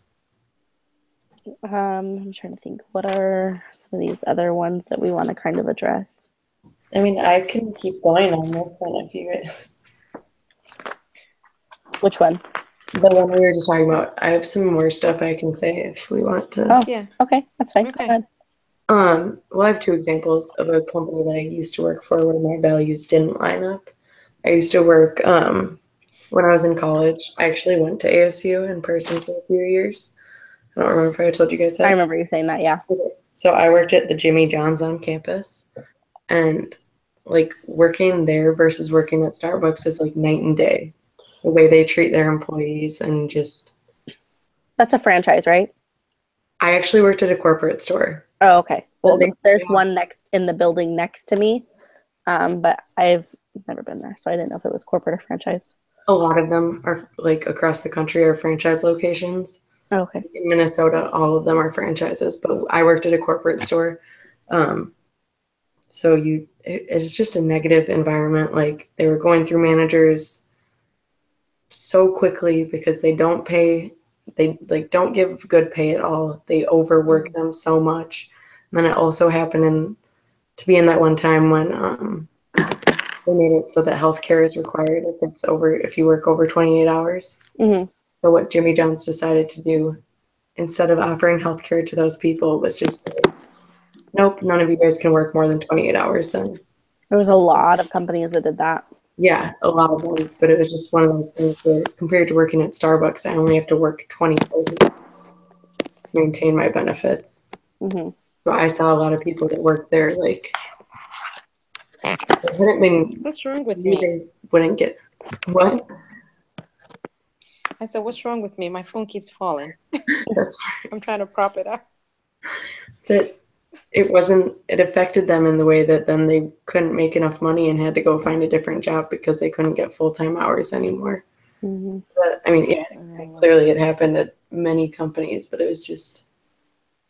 I'm trying to think, what are some of these other ones that we want to kind of address? I mean, I can keep going on this one if you Which one? The one we were just talking about. I have some more stuff I can say if we want to. Oh, yeah. Okay, that's fine. Okay. Go ahead. Well, I have two examples of a company that I used to work for where my values didn't line up. I used to work, when I was in college, I actually went to ASU in person for a few years. I don't remember if I told you guys that. I remember you saying that, yeah. So I worked at the Jimmy John's on campus, and like working there versus working at Starbucks is like night and day. The way they treat their employees and just. That's a franchise, right? I actually worked at a corporate store. Oh, okay. Well, there's one in the building next to me, but I've never been there, so I didn't know if it was corporate or franchise. A lot of them are like across the country are franchise locations. Okay. In Minnesota, all of them are franchises, but I worked at a corporate store. Um, so it's just a negative environment. Like they were going through managers so quickly because they don't pay, they like don't give good pay at all. They overwork them so much. And then it also happened to be in that one time when they made it so that healthcare is required if you work over 28 hours. Mm-hmm. So what Jimmy John's decided to do instead of offering healthcare to those people was just say, nope, none of you guys can work more than 28 hours then. There was a lot of companies that did that. Yeah, a lot of them, but it was just one of those things where compared to working at Starbucks, I only have to work 20 hours to maintain my benefits. Mm-hmm. So I saw a lot of people that worked there, like, they hadn't been What's wrong with me? leaving, wouldn't get, what? I said, what's wrong with me? My phone keeps falling. That's I'm trying to prop it up. that it affected them in the way that then they couldn't make enough money and had to go find a different job because they couldn't get full-time hours anymore. Mm-hmm. But I mean, yeah, clearly it happened at many companies, but it was just,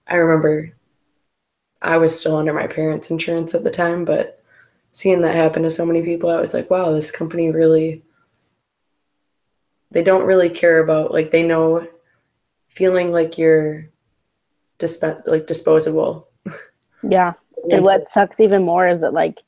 I remember I was still under my parents' insurance at the time, but seeing that happen to so many people, I was like, wow, this company really, they don't really care about, like, they know feeling like you're disposable. Yeah. And what sucks even more is that like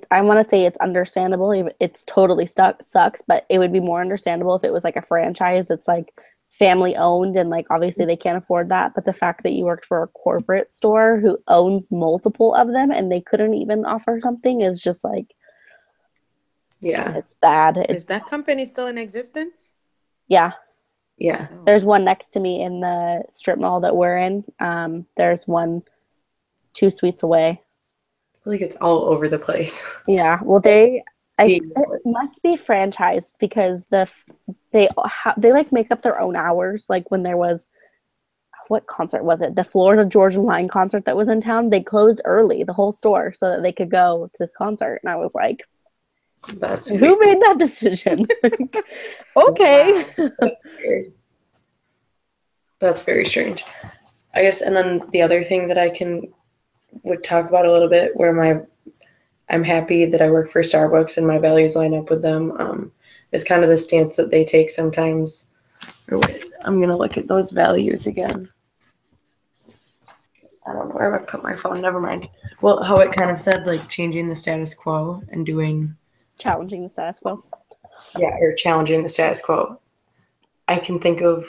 I want to say it's understandable. It's totally sucks, but it would be more understandable if it was like a franchise that's like family owned and like obviously they can't afford that. But the fact that you worked for a corporate store who owns multiple of them and they couldn't even offer something is just like, Yeah. it's bad. Is that company still in existence? Yeah. Yeah. There's one next to me in the strip mall that we're in. There's one 2 suites away. I feel like it's all over the place. Yeah, well, it must be franchised because they like make up their own hours. Like when there was, what concert was it? The Florida Georgia Line concert that was in town. They closed early, the whole store, so that they could go to this concert. And I was like, That's who weird. made that decision? Okay. Wow. That's weird. That's very strange. I guess, and then the other thing that would talk about a little bit where I'm happy that I work for Starbucks and my values line up with them. Is kind of the stance that they take sometimes. Or wait, I'm gonna look at those values again. I don't know where I put my phone. Never mind. Well, how it kind of said like changing the status quo and doing Challenging the status quo. Yeah, or challenging the status quo. I can think of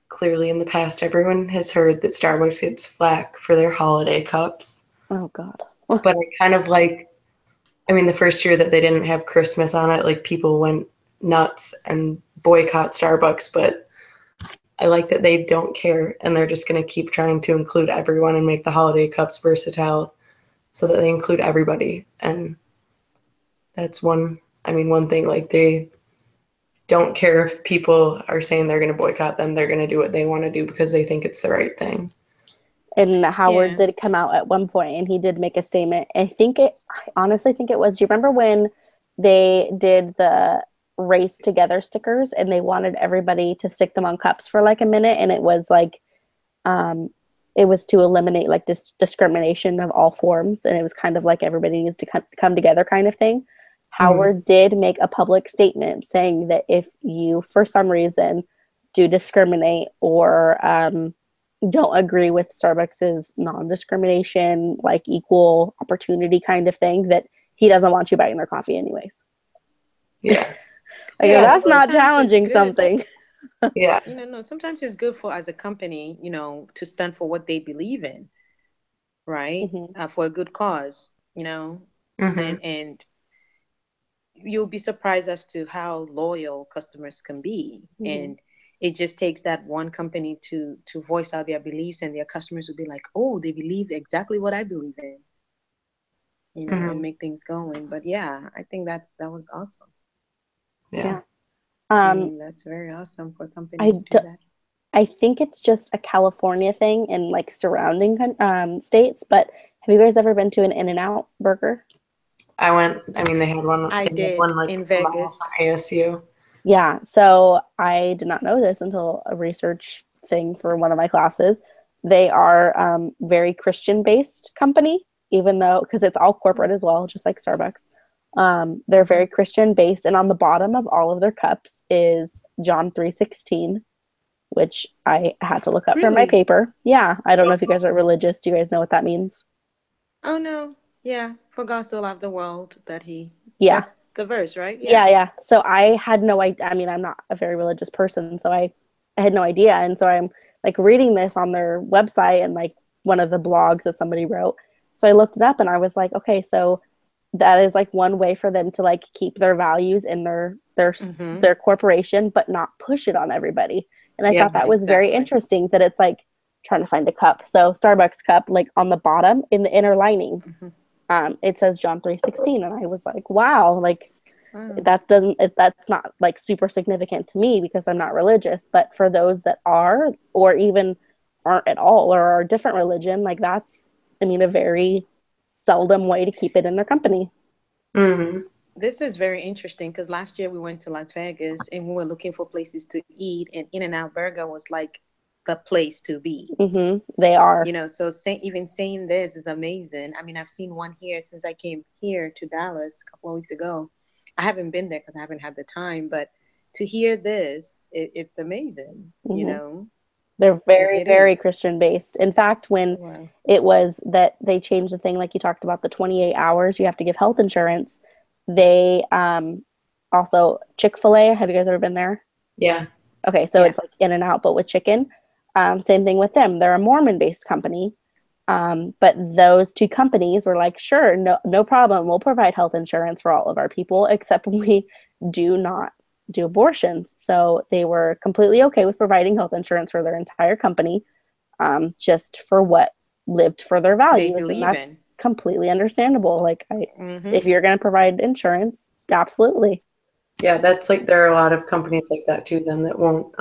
clearly in the past, everyone has heard that Starbucks gets flack for their holiday cups. Oh God. But I kind of like, I mean, the first year that they didn't have Christmas on it, like people went nuts and boycott Starbucks, but I like that they don't care and they're just going to keep trying to include everyone and make the holiday cups versatile so that they include everybody. And that's one thing, like they don't care if people are saying they're going to boycott them. They're going to do what they want to do because they think it's the right thing. And Howard did come out at one point and he did make a statement. I honestly think it was, do you remember when they did the race together stickers and they wanted everybody to stick them on cups for like a minute? And it was like, it was to eliminate like discrimination of all forms. And it was kind of like everybody needs to come together kind of thing. Howard did make a public statement saying that if you, for some reason, do discriminate or don't agree with Starbucks's non-discrimination, like equal opportunity kind of thing, that he doesn't want you buying their coffee anyways. Yeah. That's not challenging something. Yeah. No, sometimes it's good as a company, to stand for what they believe in, right? Mm-hmm. For a good cause, and you'll be surprised as to how loyal customers can be. Mm-hmm. And it just takes that one company to voice out their beliefs, and their customers will be like, oh, they believe exactly what I believe in, and make things going. But yeah, I think that was awesome. Yeah. That's very awesome for a company to do that. I think it's just a California thing and like surrounding states, but have you guys ever been to an In-N-Out burger? I went. I mean, they had one. I They had one did like in a mile Vegas. from ASU. Yeah, so I did not know this until a research thing for one of my classes. They are very Christian-based company, even though because it's all corporate as well, just like Starbucks. They're very Christian-based, and on the bottom of all of their cups is John 3:16, which I had to look up for my Really? paper. Yeah, I don't know if you guys are religious. Do you guys know what that means? Oh no. Yeah. For God so loved the world that Yeah. that's the verse, right? Yeah, Yeah. yeah. So I had no idea. I mean, I'm not a very religious person, so I had no idea. And so I'm like reading this on their website and like one of the blogs that somebody wrote. So I looked it up and I was like, okay, so that is like one way for them to like keep their values in their corporation, but not push it on everybody. And I thought Yeah. that was very Exactly. interesting that it's like trying to find a cup. So Starbucks cup, like on the bottom in the inner lining, it says John 3:16, and I was like, wow, like Wow. that's not like super significant to me because I'm not religious, but for those that are or even aren't at all or are a different religion, like that's I mean a very seldom way to keep it in their company. Mm-hmm. This is very interesting because last year we went to Las Vegas and we were looking for places to eat, and In-N-Out Burger was like the place to be. They are. So even saying this is amazing. I mean, I've seen one here since I came here to Dallas a couple of weeks ago. I haven't been there because I haven't had the time, but to hear this, it's amazing. They're It, very, it very is. Christian based. In fact, when Wow. it was that they changed the thing, like you talked about the 28 hours, you have to give health insurance. They also Chick-fil-A. Have you guys ever been there? Yeah. Okay, so Yeah. it's like In and Out, but with chicken. Same thing with them. They're a Mormon based company. But those two companies were like, sure, no problem. We'll provide health insurance for all of our people, except we do not do abortions. So they were completely okay with providing health insurance for their entire company, just for what lived for their They values. And believe that's in. completely understandable. Like, Mm-hmm. if you're going to provide insurance, absolutely. Yeah. That's like there are a lot of companies like that too. Then that won't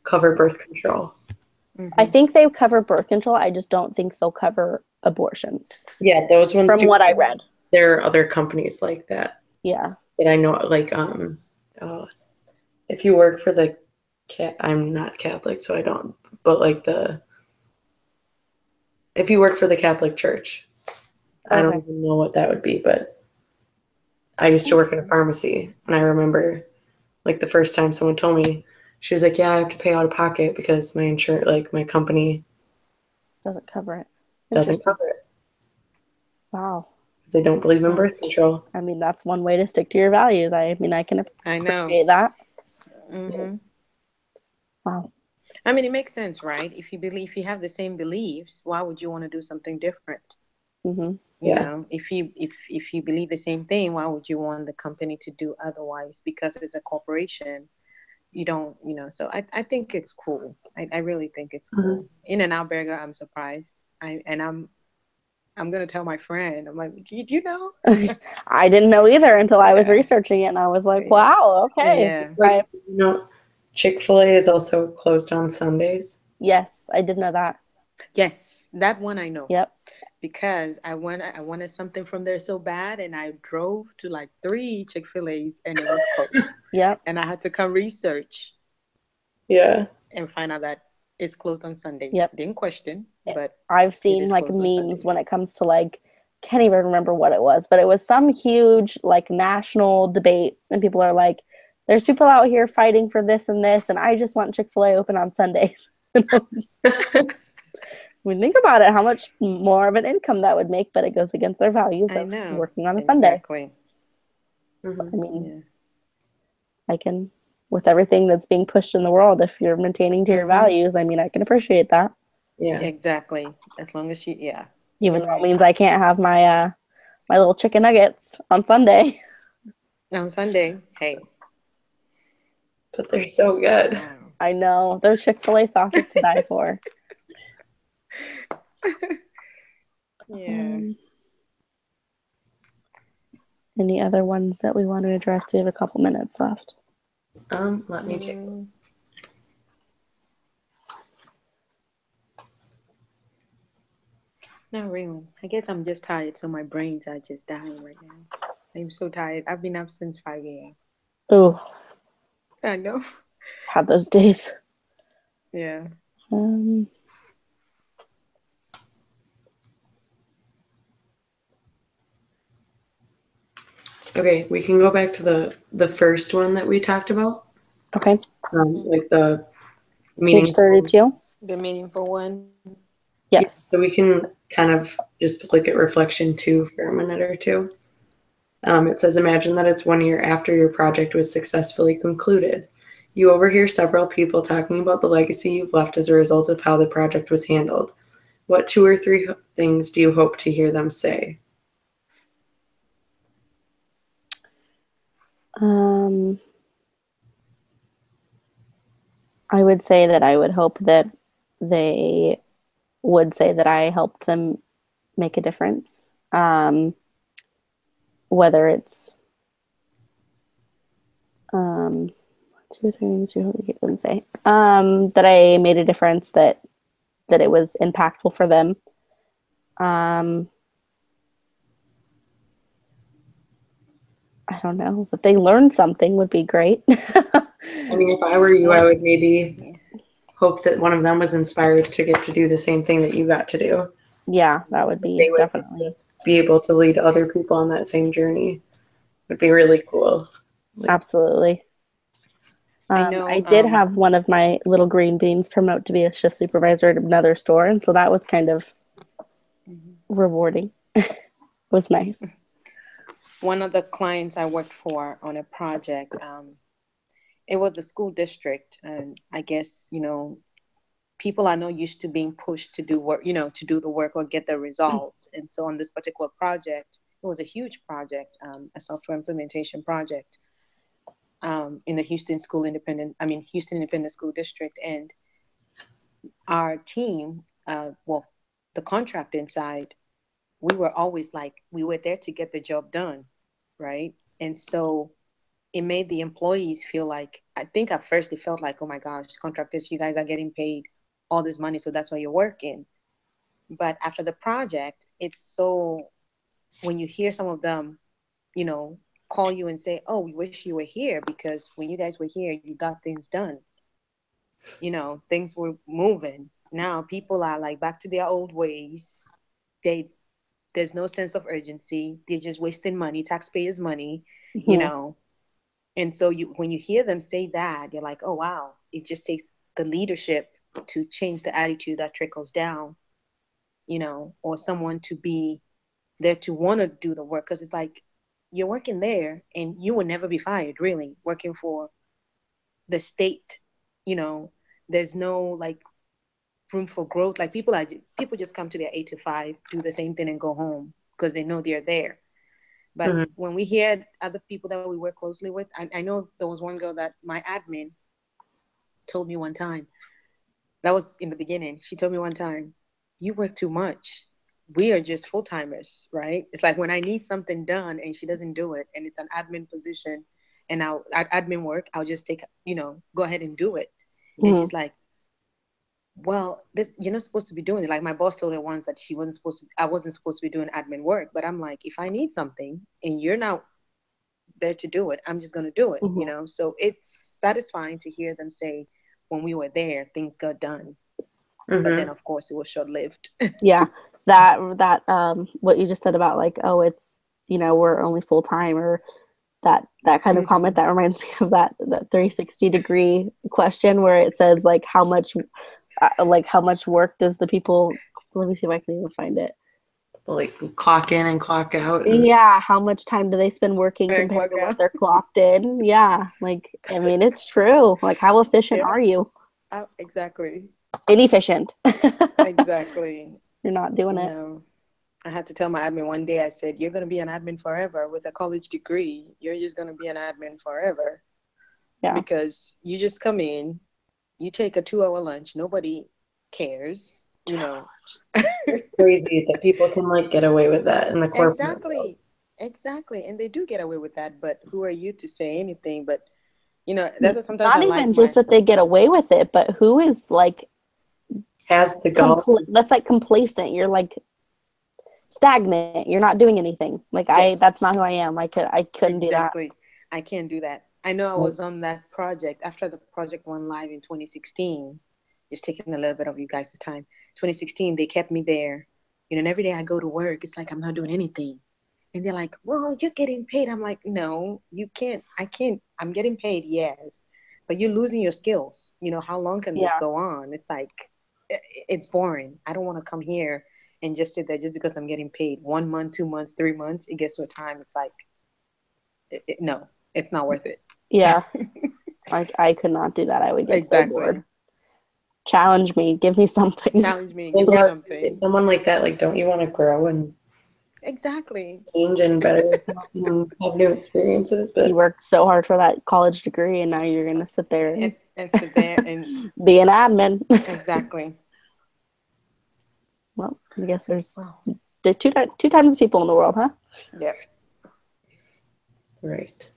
cover birth control. I Mm-hmm. think they cover birth control. I just don't think they'll cover abortions, Yeah, those ones from do. what I read. There are other companies like that Yeah. that I know. Like uh, if you work for the cat, I'm not Catholic, so I don't. But like if you work for the Catholic Church, I don't Okay. even know what that would be. But I used to work in a pharmacy, and I remember like the first time someone told me, she was like, "Yeah, I have to pay out of pocket because my insurance, like my company, Doesn't cover it. doesn't Interesting. cover it Wow. because they don't believe in Wow. birth control." I mean, that's one way to stick to your values. I mean, I can I know. appreciate that. Mm-hmm. Wow. I mean, it makes sense, right? If you have the same beliefs, why would you want to do something different? hmm Yeah. If you believe the same thing, why would you want the company to do otherwise? Because it's a corporation, you don't, So I think it's cool. I really think it's Mhm. cool. In-N-Out Burger, I'm surprised. I'm gonna tell my friend. I'm like, do you know? I didn't know either until I was Yeah, researching it, and I was like, yeah, wow, okay. yeah. Like, Chick-fil-A is also closed on Sundays. Yes, I did know that. Yes, that one I know. Yep. Because I wanted something from there so bad, and I drove to like 3 Chick-fil-A's and it was closed. Yep. And I had to come research Yeah. and find out that it's closed on Sundays. Yep. Didn't question, but I've it seen is like closed on memes Sundays. when it comes to like, can't even remember what it was, but it was some huge like national debate, and people are like, there's people out here fighting for this and this, and I just want Chick-fil-A open on Sundays. We think about it, how much more of an income that would make, but it goes against their values I of know. working on a Sunday. Exactly. So, I mean, Yeah. I can, with everything that's being pushed in the world, if you're maintaining to your values, I mean, I can appreciate that. Yeah. Exactly. As long as yeah. Even You're though it right. means I can't have my little chicken nuggets on Sunday. On Sunday, hey. But they're so good. Wow. I know. Those Chick-fil-A sauces to die for. Yeah. Any other ones that we want to address? We have a couple minutes left. Let me take. Not really. I guess I'm just tired, so my brains are just dying right now. I'm so tired. I've been up since 5 a.m. Oh, I know. had those days. Yeah. Um, Okay, we can go back to the first one that we talked about, okay. like the Page meaningful. 32. The meaningful one. Yeah, Yes. so we can kind of just look at reflection two for a minute or two. It says, imagine that it's 1 year after your project was successfully concluded. You overhear several people talking about the legacy you've left as a result of how the project was handled. What 2 or 3 things do you hope to hear them say? Um, I would say that I would hope that they would say that I helped them make a difference. Whether it's um, 2 or 3 things you hope to hear them say. That I made a difference, that it was impactful for them. Um, I don't know, that they learned something would be great. I mean, if I were you, I One. would maybe Yeah. hope that one of them was inspired to get to do the same thing that you got to do. Yeah, that would That be they would get to definitely. be able to lead other people on that same journey. Would be really cool. Like, Absolutely. I I know. did have one of my little green beans promote to be a shift supervisor at another store, and so that was kind of Mhm. rewarding. It was nice. One of the clients I worked for on a project, it was a school district, and I guess people are not used to being pushed to do work, to do the work or get the results. And so on this particular project, it was a huge project, a software implementation project, in the Houston Independent School District. And our team, well, the contract inside, we were always like, we were there to get the job done, right? And so it made the employees feel like, I think at first they felt like, oh my gosh, contractors, you guys are getting paid all this money, so that's why you're working. But after the project, it's so, when you hear some of them, you know, call you and say, oh, we wish you were here because when you guys were here, you got things done. Things were moving. Now people are like back to their old ways. They There's no sense of urgency. They're just wasting money, taxpayers' money, you Mhm. know. And so when you hear them say that, you're like, oh wow, it just takes the leadership to change the attitude that trickles down, or someone to be there to want to do the work. Because it's like you're working there and you will never be fired, really, working for the state. You know, there's no like room for growth. Like people just come to their 8 to 5, do the same thing and go home because they know they're there. But mhm. when we hear other people that we work closely with, I know there was one girl that my admin told me one time. That was in the beginning. She told me one time, "You work too much. We are just full timers, right?" It's like when I need something done and she doesn't do it, and it's an admin position, and admin work, I'll just go ahead and do it. And Mhm. she's like, "Well, this you're not supposed to be doing it." Like my boss told her once that I wasn't supposed to be doing admin work. But I'm like, if I need something and you're not there to do it, I'm just gonna do it. Mhm. So it's satisfying to hear them say, "When we were there, things got done." But then, Mhm. of course, it was short lived. Yeah, that what you just said about like, oh, it's we're only full time, or that kind of comment, Mm-hmm. that reminds me of that 360-degree question where it says like how much work does the people, let me see if I can even find it. Like clock in and clock out, and Yeah, how much time do they spend working And compared clock to what out. they're clocked in? Yeah, like, I mean, it's true. Like, how efficient Yeah, are you? exactly. Inefficient. Exactly. You're not doing it. No. I had to tell my admin one day, I said, "You're going to be an admin forever with a college degree. You're just going to be an admin forever Yeah. because you just come in, you take a 2 hour lunch, nobody cares, it's crazy that people can like get away with that in the corporate world. Exactly. Exactly. And they do get away with that, but who are you to say anything? But that's what sometimes I Not like even just my that they get away with it, but who is like Has the gall. that's like complacent. You're like, stagnant. You're not doing anything. Like Yes. that's not who I am. I couldn't do that. Exactly. I can't do that. I know I was on that project after the project went live in 2016. Just taking a little bit of you guys' time. 2016, they kept me there. And every day I go to work, it's like I'm not doing anything. And they're like, well, you're getting paid. I'm like, no, you can't. I can't. I'm getting paid, yes. But you're losing your skills. How long can this go on? It's like, it's boring. I don't want to come here and just sit there just because I'm getting paid 1 month, 2 months, 3 months. It gets to a time, it's like, no, it's not worth it. Yeah. Like I could not do that. I would get so bored. Challenge me. Give me something. Challenge me. Give me something. Someone like that, like, don't you want to grow and change and better and have new experiences? But you worked so hard for that college degree, and now you're gonna sit there and sit there and be an admin. Exactly. Well, I guess there's two times people in the world, huh? Yep. Right.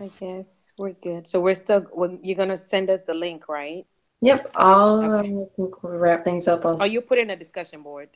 I guess we're good. So we're still. You're gonna send us the link, right? Yep. I think we'll wrap things up. You put in a discussion board.